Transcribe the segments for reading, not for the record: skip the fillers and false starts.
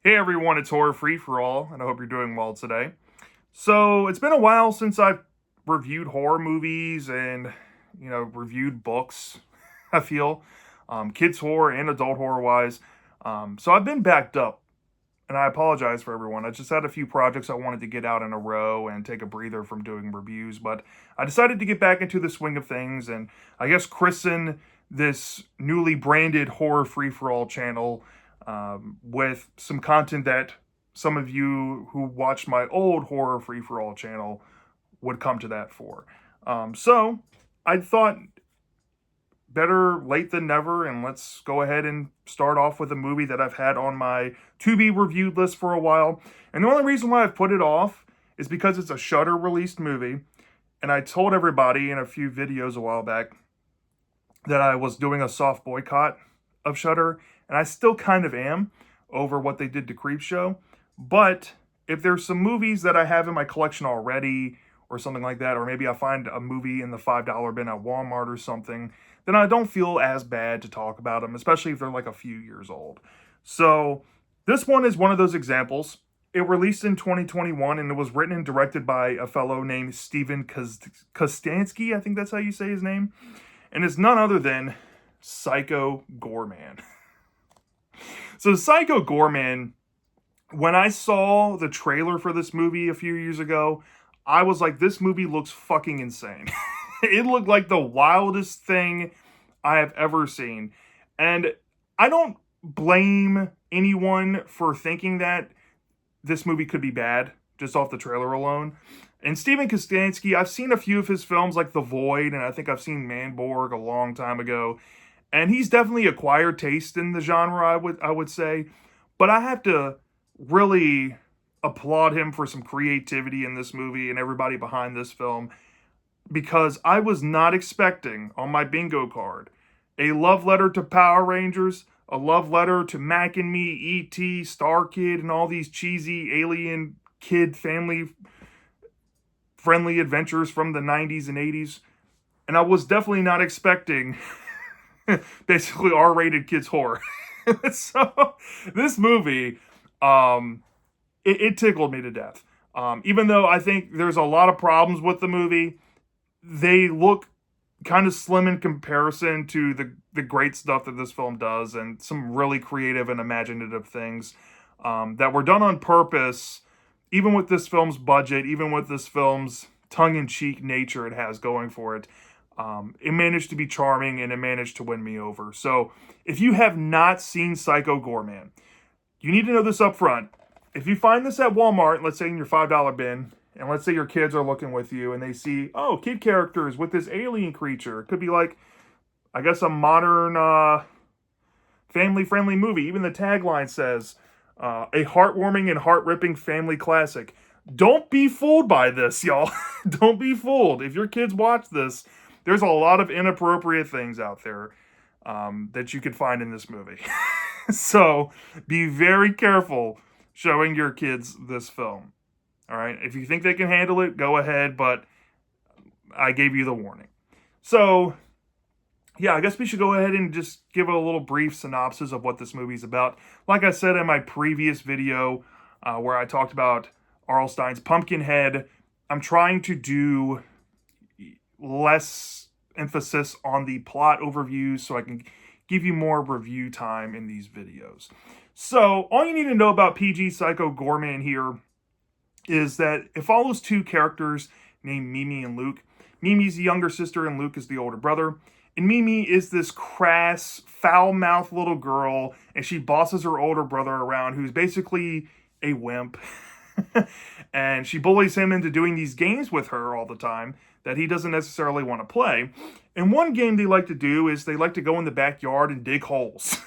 Hey everyone, it's Horror Free for All, and I hope you're doing well today. So, it's been a while since I've reviewed horror movies and, reviewed books, I feel, kids horror and adult horror wise. So, I've been backed up, and I apologize for everyone. I just had a few projects I wanted to get out in a row and take a breather from doing reviews, but I decided to get back into the swing of things and I guess christen this newly branded Horror Free for All channel with some content that some of you who watched my old Horror Free for All channel would come to that for. So I thought better late than never, and let's go ahead and start off with a movie that I've had on my to be reviewed list for a while. And the only reason why I've put it off is because it's a Shudder released movie. And I told everybody in a few videos a while back that I was doing a soft boycott of Shudder, and I still kind of am over what they did to Creepshow. But if there's some movies that I have in my collection already, or something like that, or maybe I find a movie in the $5 bin at Walmart or something, then I don't feel as bad to talk about them, especially if they're like a few years old. So this one is one of those examples. It released in 2021 and it was written and directed by a fellow named Steven Kostansky. I think that's how you say his name. And it's none other than Psycho Goreman. So Psycho Goreman, when I saw the trailer for this movie a few years ago, I was like, this movie looks fucking insane. It looked like the wildest thing I have ever seen. And I don't blame anyone for thinking that this movie could be bad just off the trailer alone. And Steven Kostansky, I've seen a few of his films like The Void, and I think I've seen Manborg a long time ago. And he's definitely acquired taste in the genre, I would say. But I have to really applaud him for some creativity in this movie and everybody behind this film, because I was not expecting on my bingo card a love letter to Power Rangers, a love letter to Mac and Me, E.T., Star Kid, and all these cheesy alien kid family friendly adventures from the 90s and 80s. And I was definitely not expecting basically R-rated kids horror. So this movie, it tickled me to death. Even though I think there's a lot of problems with the movie, they look kind of slim in comparison to the great stuff that this film does, and some really creative and imaginative things that were done on purpose, even with this film's budget, even with this film's tongue-in-cheek nature it has going for it. It managed to be charming and it managed to win me over. So if you have not seen Psycho Goreman, you need to know this up front. If you find this at Walmart, let's say in your $5 bin, and let's say your kids are looking with you and they see, oh, kid characters with this alien creature. It could be like, I guess, a modern family-friendly movie. Even the tagline says, a heartwarming and heart-ripping family classic. Don't be fooled by this, y'all. Don't be fooled. If your kids watch this, there's a lot of inappropriate things out there that you could find in this movie. So be very careful showing your kids this film. All right. If you think they can handle it, go ahead. But I gave you the warning. So, yeah, I guess we should go ahead and just give a little brief synopsis of what this movie's about. Like I said in my previous video, where I talked about R.L. Stine's Pumpkinhead, I'm trying to do less emphasis on the plot overviews so I can give you more review time in these videos. So, all you need to know about PG Psycho Goreman here is that it follows two characters named Mimi and Luke. Mimi's the younger sister and Luke is the older brother. And Mimi is this crass, foul-mouthed little girl, and she bosses her older brother around, who's basically a wimp. And she bullies him into doing these games with her all the time that he doesn't necessarily want to play. And one game they like to do is they like to go in the backyard and dig holes.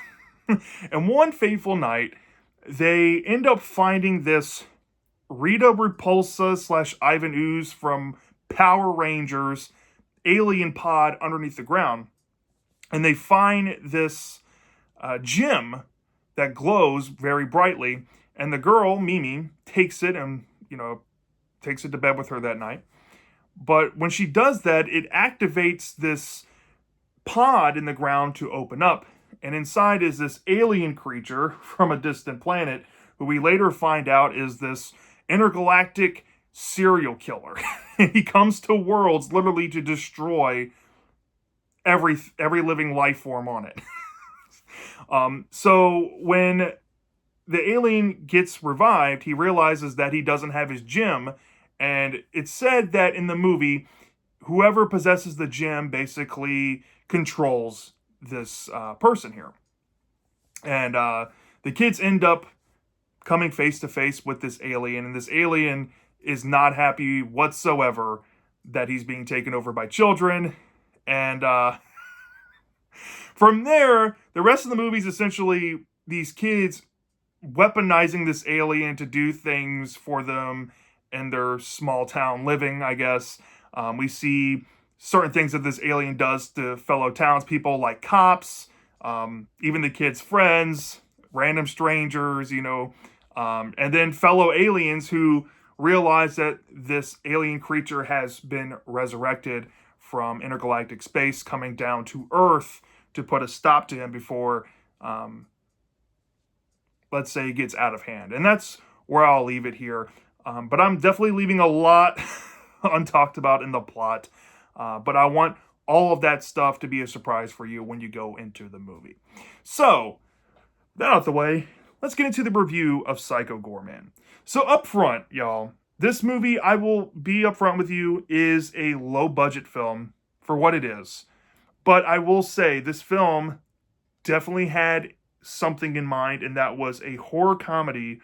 And one fateful night, they end up finding this Rita Repulsa / Ivan Ooze from Power Rangers alien pod underneath the ground. And they find this gem that glows very brightly. And the girl, Mimi, takes it and, takes it to bed with her that night. But when she does that, it activates this pod in the ground to open up. And inside is this alien creature from a distant planet who we later find out is this intergalactic serial killer. He comes to worlds literally to destroy every living life form on it. So when the alien gets revived, he realizes that he doesn't have his gem, and it's said that in the movie, whoever possesses the gem basically controls this person here. And the kids end up coming face to face with this alien, and this alien is not happy whatsoever that he's being taken over by children. And from there, the rest of the movie is essentially these kids weaponizing this alien to do things for them in their small town living, I guess. We see certain things that this alien does to fellow townspeople, like cops, even the kids' friends, random strangers, and then fellow aliens who realize that this alien creature has been resurrected from intergalactic space, coming down to Earth to put a stop to him before, let's say, he gets out of hand. And that's where I'll leave it here. But I'm definitely leaving a lot untalked about in the plot. But I want all of that stuff to be a surprise for you when you go into the movie. So, that out of the way, let's get into the review of Psycho Goreman. So up front, y'all, this movie, I will be upfront with you, is a low-budget film for what it is. But I will say, this film definitely had something in mind, and that was a horror comedy,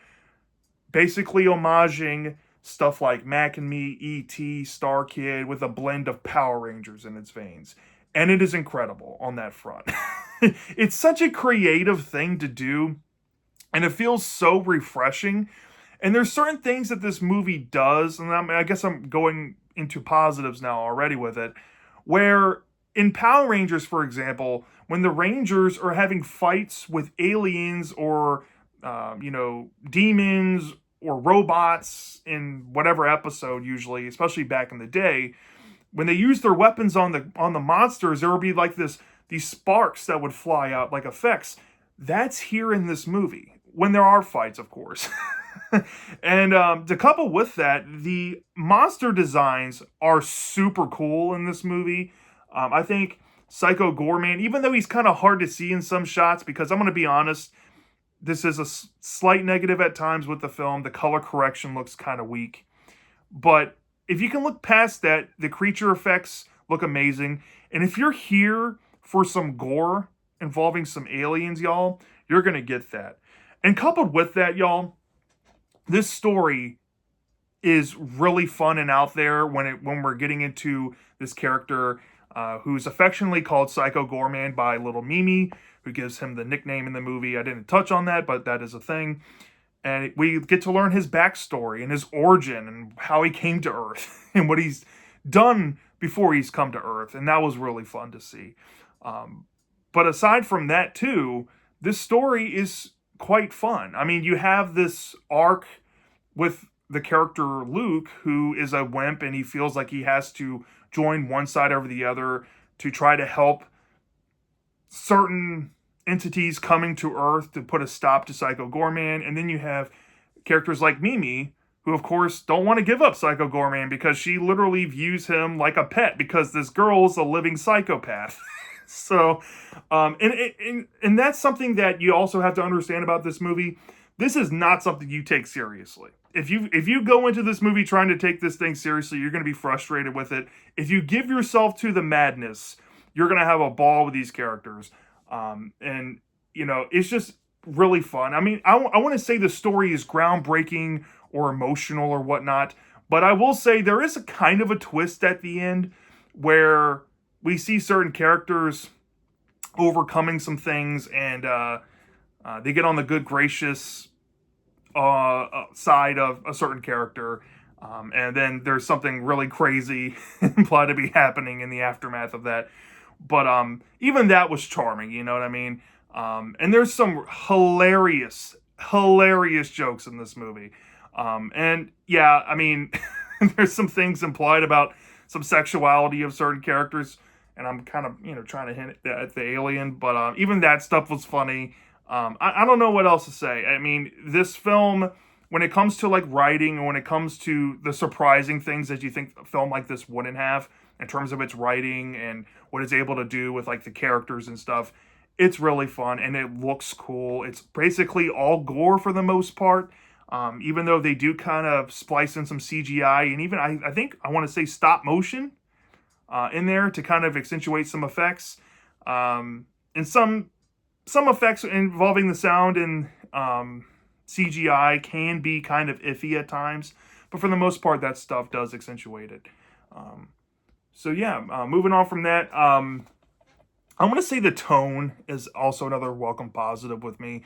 basically homaging stuff like Mac and Me, E.T., Star Kid, with a blend of Power Rangers in its veins. And it is incredible on that front. It's such a creative thing to do, and it feels so refreshing. And there's certain things that this movie does, and I guess I'm going into positives now already with it, where in Power Rangers, for example, when the Rangers are having fights with aliens or, demons or robots in whatever episode, usually, especially back in the day, when they use their weapons on the monsters, there would be like these sparks that would fly out like effects. That's here in this movie, when there are fights, of course. And to couple with that, the monster designs are super cool in this movie. I think Psycho Goreman, even though he's kind of hard to see in some shots, because I'm going to be honest, this is a slight negative at times with the film. The color correction looks kind of weak. But if you can look past that, the creature effects look amazing. And if you're here for some gore involving some aliens, y'all, you're going to get that. And coupled with that, y'all, this story is really fun and out there when we're getting into this character who's affectionately called Psycho Goreman by little Mimi, who gives him the nickname in the movie. I didn't touch on that, but that is a thing. And we get to learn his backstory and his origin and how he came to Earth and what he's done before he's come to Earth. And that was really fun to see. But aside from that, too, this story is quite fun. I mean, you have this arc with the character Luke, who is a wimp, and he feels like he has to join one side over the other to try to help certain entities coming to Earth to put a stop to Psycho Goreman. And then you have characters like Mimi, who of course don't want to give up Psycho Goreman because she literally views him like a pet because this girl's a living psychopath. So, and that's something that you also have to understand about this movie. This is not something you take seriously. If you go into this movie trying to take this thing seriously, you're going to be frustrated with it. If you give yourself to the madness, you're going to have a ball with these characters. And, it's just really fun. I mean, I want to say the story is groundbreaking or emotional or whatnot, but I will say there is a kind of a twist at the end where we see certain characters overcoming some things, and they get on the good gracious side of a certain character, and then there's something really crazy implied to be happening in the aftermath of that. But even that was charming, you know what I mean? And there's some hilarious jokes in this movie. And yeah, I mean, there's some things implied about some sexuality of certain characters, and I'm kind of, trying to hint at the alien, but even that stuff was funny. I don't know what else to say. I mean, this film, when it comes to like writing, and when it comes to the surprising things that you think a film like this wouldn't have in terms of its writing and what it's able to do with like the characters and stuff, it's really fun and it looks cool. It's basically all gore for the most part. Even though they do kind of splice in some CGI and even I think I want to say stop motion in there to kind of accentuate some effects. And some effects involving the sound and CGI can be kind of iffy at times, but for the most part, that stuff does accentuate it. Um, so yeah, moving on from that, I'm gonna say the tone is also another welcome positive with me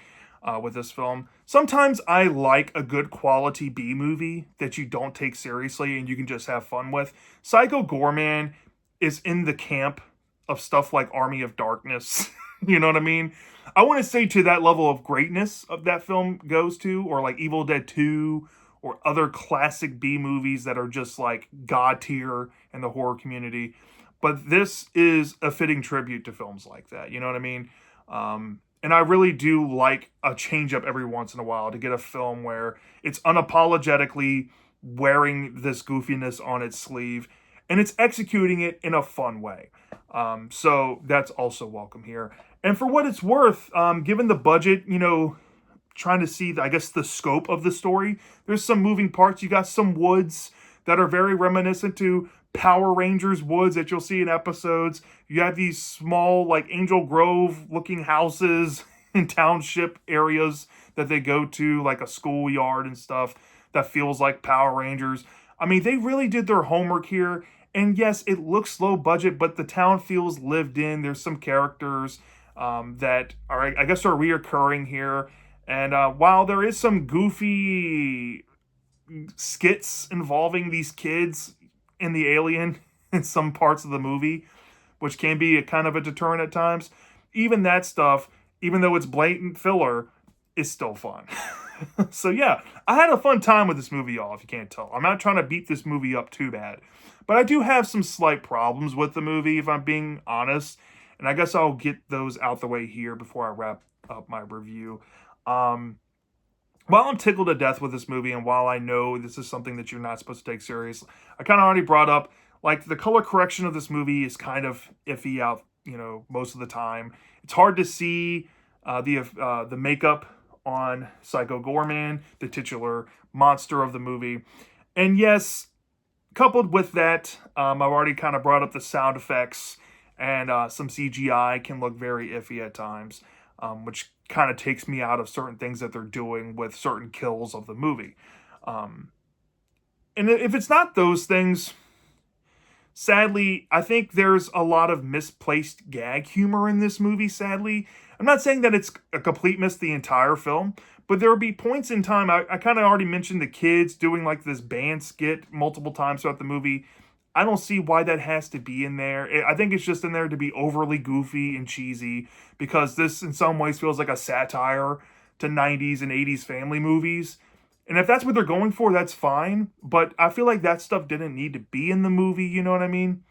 with this film. Sometimes I like a good quality B movie that you don't take seriously and you can just have fun with. Psycho Goreman is in the camp of stuff like Army of Darkness. You know what I mean? I want to say to that level of greatness of that film goes to, or like Evil Dead 2, or other classic B movies that are just like god tier in the horror community. But this is a fitting tribute to films like that. You know what I mean? And I really do like a change up every once in a while to get a film where it's unapologetically wearing this goofiness on its sleeve and it's executing it in a fun way. So that's also welcome here. And for what it's worth, given the budget, you know, trying to see, I guess, the scope of the story, there's some moving parts. You got some woods that are very reminiscent to Power Rangers woods that you'll see in episodes. You have these small, like Angel Grove looking houses in township areas that they go to, like a schoolyard and stuff that feels like Power Rangers. I mean, they really did their homework here. And yes, it looks low budget, but the town feels lived in. There's some characters that are, I guess, are reoccurring here. And while there is some goofy skits involving these kids in the alien in some parts of the movie, which can be a kind of a deterrent at times, even that stuff, even though it's blatant filler, is still fun. So yeah, I had a fun time with this movie, y'all, if you can't tell. I'm not trying to beat this movie up too bad. But I do have some slight problems with the movie, if I'm being honest. And I guess I'll get those out the way here before I wrap up my review. While I'm tickled to death with this movie, and while I know this is something that you're not supposed to take serious, I kind of already brought up, like, the color correction of this movie is kind of iffy out, you know, most of the time. It's hard to see the makeup on Psycho Goreman, the titular monster of the movie. And yes, coupled with that, I've already kind of brought up the sound effects, and some CGI can look very iffy at times, which kind of takes me out of certain things that they're doing with certain kills of the movie. And if it's not those things, sadly, I think there's a lot of misplaced gag humor in this movie, sadly. I'm not saying that it's a complete miss the entire film, but there will be points in time, I kind of already mentioned the kids doing like this band skit multiple times throughout the movie. I don't see why that has to be in there. I think it's just in there to be overly goofy and cheesy, because this in some ways feels like a satire to 90s and 80s family movies. And if that's what they're going for, that's fine. But I feel like that stuff didn't need to be in the movie, you know what I mean?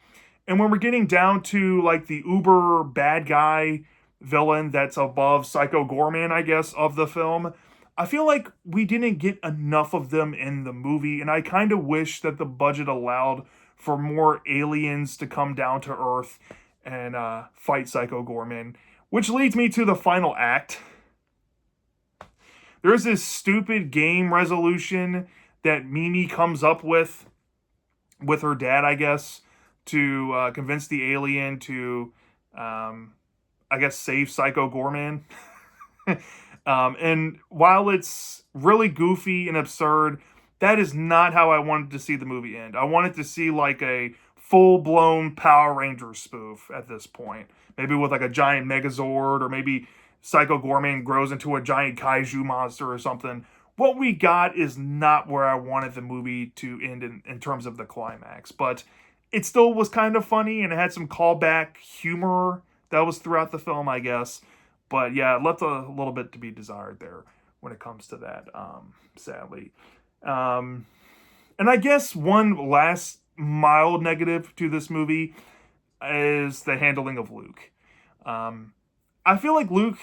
And when we're getting down to like the uber bad guy villain that's above Psycho Goreman, I guess, of the film, I feel like we didn't get enough of them in the movie. And I kind of wish that the budget allowed for more aliens to come down to Earth and fight Psycho Goreman. Which leads me to the final act. There's this stupid game resolution that Mimi comes up with her dad, I guess, to convince the alien to, I guess, save Psycho Goreman. And while it's really goofy and absurd, that is not how I wanted to see the movie end. I wanted to see like a full-blown Power Ranger spoof at this point. Maybe with like a giant Megazord, or maybe Psycho Goreman grows into a giant kaiju monster or something. What we got is not where I wanted the movie to end in terms of the climax. But it still was kind of funny, and it had some callback humor that was throughout the film, I guess. But yeah, it left a little bit to be desired there when it comes to that, sadly. And I guess one last mild negative to this movie is the handling of Luke. I feel like Luke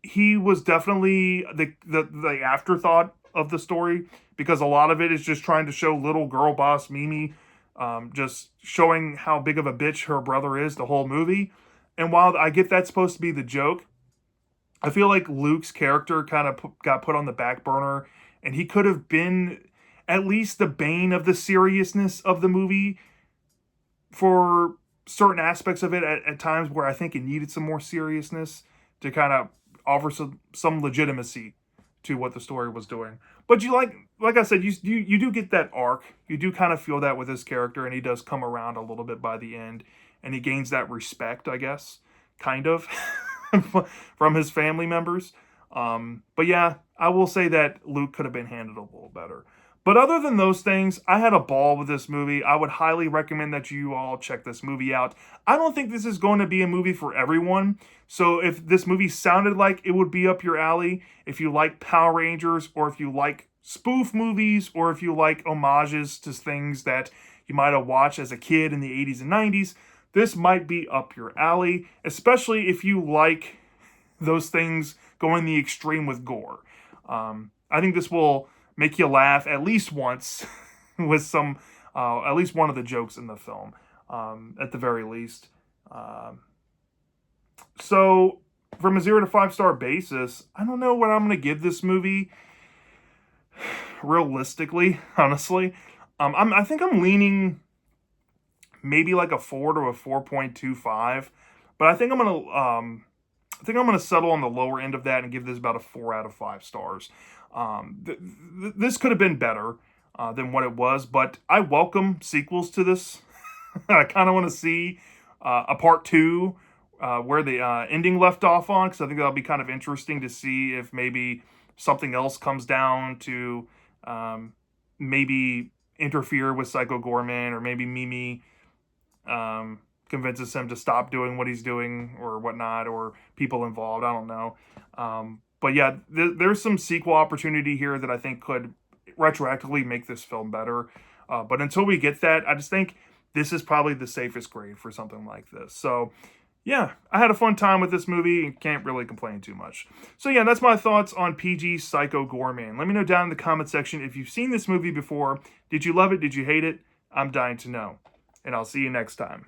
he was definitely the afterthought of the story, because a lot of it is just trying to show little girl boss Mimi, just showing how big of a bitch her brother is the whole movie. And while I get that's supposed to be the joke, I feel like Luke's character kind of got put on the back burner, and he could have been at least the bane of the seriousness of the movie for certain aspects of it at times where I think it needed some more seriousness to kind of offer some legitimacy to what the story was doing. But you like I said, you do get that arc. You do kind of feel that with his character, and he does come around a little bit by the end, and he gains that respect, I guess, kind of, from his family members. But yeah, I will say that Luke could have been handled a little better. But other than those things, I had a ball with this movie. I would highly recommend that you all check this movie out. I don't think this is going to be a movie for everyone. So if this movie sounded like it would be up your alley, if you like Power Rangers, or if you like spoof movies, or if you like homages to things that you might have watched as a kid in the 80s and 90s, this might be up your alley, especially if you like those things going the extreme with gore. I think this will make you laugh at least once with some, at least one of the jokes in the film, at the very least. So, from a 0 to 5 star basis, I don't know what I'm going to give this movie. Realistically, honestly, I think I'm leaning maybe like a 4 to a 4.25, but I think I'm gonna settle on the lower end of that and give this about a 4 out of 5 stars. This could have been better than what it was, but I welcome sequels to this. I kind of want to see a part two, where the ending left off on, because I think that'll be kind of interesting to see if maybe something else comes down to maybe interfere with Psycho Goreman, or maybe Mimi convinces him to stop doing what he's doing or whatnot, or people involved. I don't know. But yeah, there's some sequel opportunity here that I think could retroactively make this film better. But until we get that, I just think this is probably the safest grade for something like this. So yeah, I had a fun time with this movie and can't really complain too much. So yeah, that's my thoughts on PG Psycho Goreman. Let me know down in the comment section if you've seen this movie before. Did you love it? Did you hate it? I'm dying to know. And I'll see you next time.